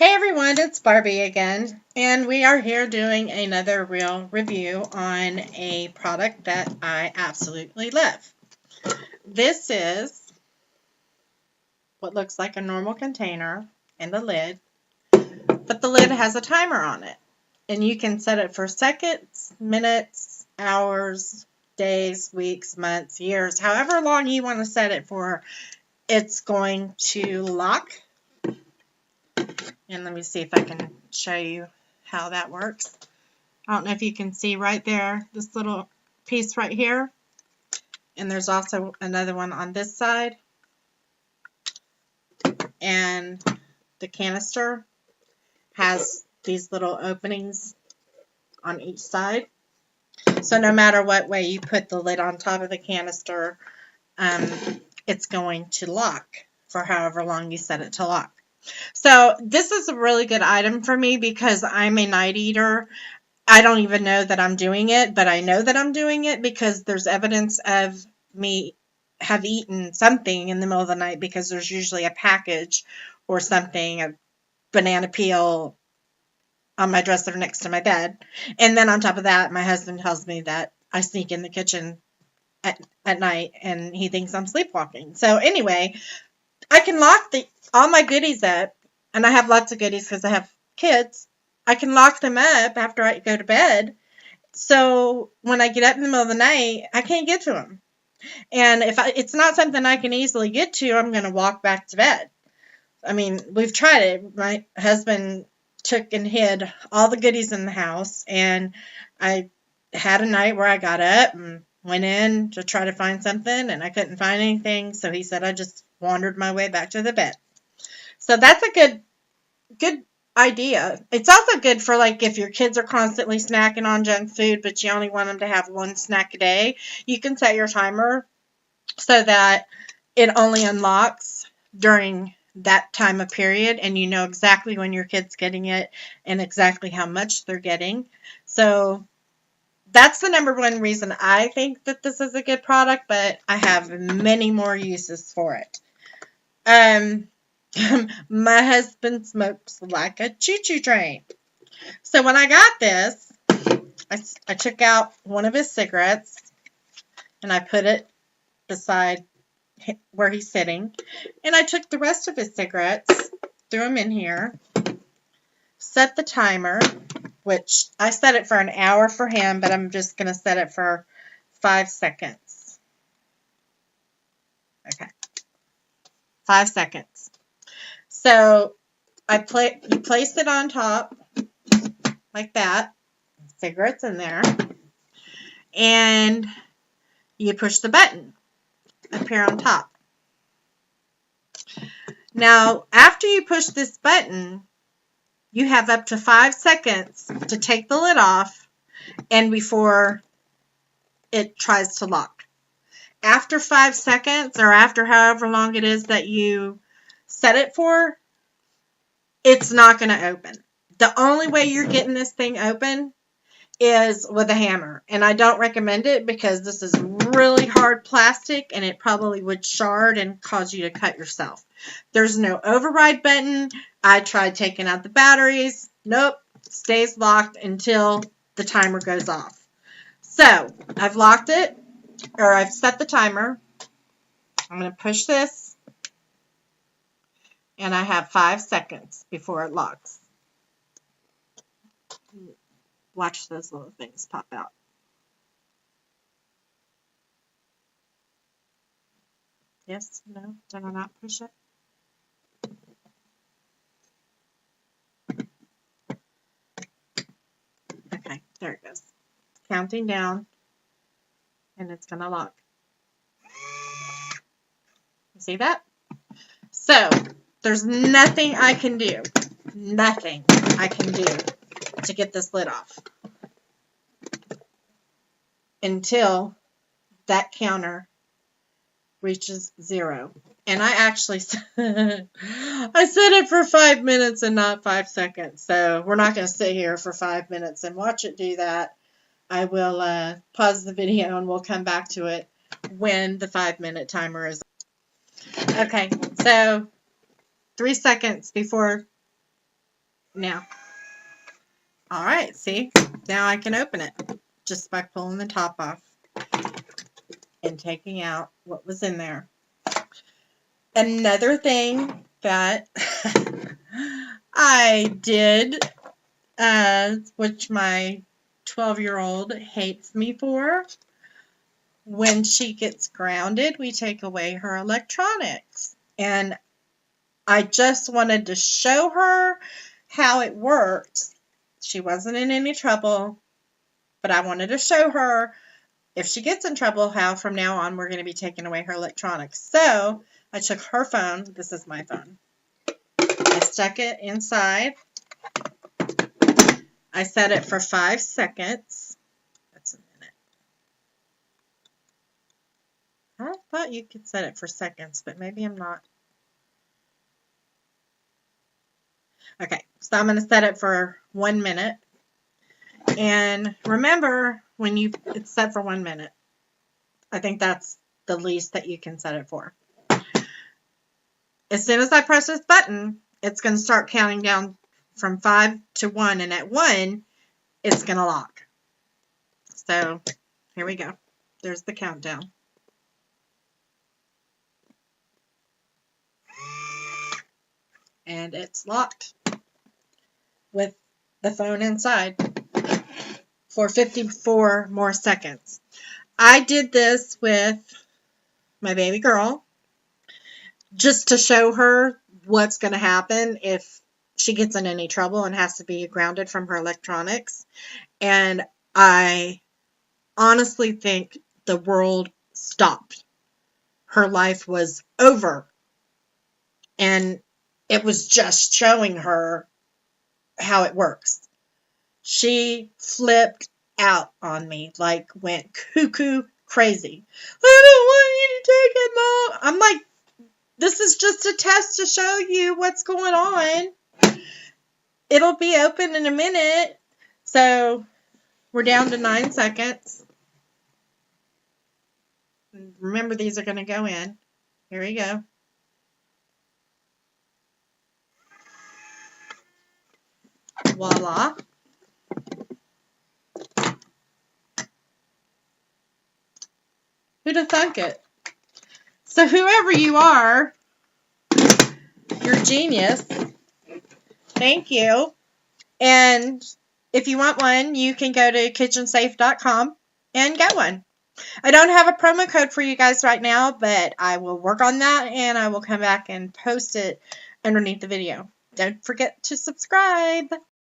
Hey everyone, it's Barbie again, and we are here doing another real review on a product that I absolutely love. This is what looks like a normal container and a lid, but the lid has a timer on it, and you can set it for seconds, minutes, hours, days, weeks, months, years, however long you want to set it for. It's going to lock. And let me see if I can show you how that works. I don't know if you can see right there, this little piece right here. And there's also another one on this side. And the canister has these little openings on each side. So no matter what way you put the lid on top of the canister, it's going to lock for however long you set it to lock. So this is a really good item for me because I'm a night eater. I don't even know that I'm doing it, but I know that I'm doing it because there's evidence of me have eaten something in the middle of the night because there's usually a package or something, a banana peel on my dresser next to my bed. And then on top of that, my husband tells me that I sneak in the kitchen at night and he thinks I'm sleepwalking. So anyway, I can lock all my goodies up, and I have lots of goodies because I have kids. I can lock them up after I go to bed. So when I get up in the middle of the night, I can't get to them. And if it's not something I can easily get to, I'm going to walk back to bed. I mean, we've tried it. My husband took and hid all the goodies in the house, and I had a night where I got up and went in to try to find something, and I couldn't find anything, so he said I just wandered my way back to the bed. So that's a good idea. It's also good for like if your kids are constantly snacking on junk food, but you only want them to have one snack a day. You can set your timer so that it only unlocks during that time of period, and you know exactly when your kid's getting it and exactly how much they're getting. So that's the number one reason I think that this is a good product, but I have many more uses for it. My husband smokes like a choo-choo train. So when I got this, I took out one of his cigarettes and I put it beside where he's sitting. And I took the rest of his cigarettes, threw them in here, set the timer, which I set it for an hour for him, but I'm just going to set it for 5 seconds. Okay. 5 seconds. So you place it on top like that, cigarettes in there, and you push the button up here on top. Now, after you push this button, you have up to 5 seconds to take the lid off and before it tries to lock. After 5 seconds, or after however long it is that you set it for, it's not going to open. The only way you're getting this thing open is with a hammer. And I don't recommend it because this is really hard plastic and it probably would shard and cause you to cut yourself. There's no override button. I tried taking out the batteries. Nope. Stays locked until the timer goes off. So I've locked it, or I've set the timer. I'm going to push this, and I have 5 seconds before it locks. Watch those little things pop out. Yes? No? Did I not push it? Okay, there it goes. Counting down, and it's going to lock. You see that? So, there's nothing I can do. Nothing I can do to get this lid off until that counter reaches 0. And I actually I set it for 5 minutes and not 5 seconds. So we're not going to sit here for 5 minutes and watch it do that. I will pause the video and we'll come back to it when the 5-minute timer is on. Okay, so 3 seconds before Now, all right, see? Now I can open it just by pulling the top off and taking out what was in there. Another thing that I did, which my 12-year-old hates me for, when she gets grounded, we take away her electronics. And I just wanted to show her how it works. She wasn't in any trouble, but I wanted to show her if she gets in trouble, how from now on we're going to be taking away her electronics. So I took her phone. This is my phone. I stuck it inside. I set it for 5 seconds. That's a minute. I thought you could set it for seconds, but maybe I'm not. Okay, so I'm going to set it for 1 minute. And remember, when it's set for 1 minute. I think that's the least that you can set it for. As soon as I press this button, it's going to start counting down from 5 to 1. And at 1, it's going to lock. So here we go. There's the countdown. And it's locked with the phone inside for 54 more seconds. I did this with my baby girl just to show her what's going to happen if she gets in any trouble and has to be grounded from her electronics. And I honestly think the world stopped. Her life was over. And it was just showing her how it works. She flipped out on me, like went cuckoo crazy. I don't want you to take it, Mom. I'm like, this is just a test to show you what's going on. It'll be open in a minute. So we're down to 9 seconds. Remember, these are going to go in. Here we go. Voila. Who'd have thunk it? So whoever you are, you're a genius. Thank you. And if you want one, you can go to kitchensafe.com and get one. I don't have a promo code for you guys right now, but I will work on that and I will come back and post it underneath the video. Don't forget to subscribe.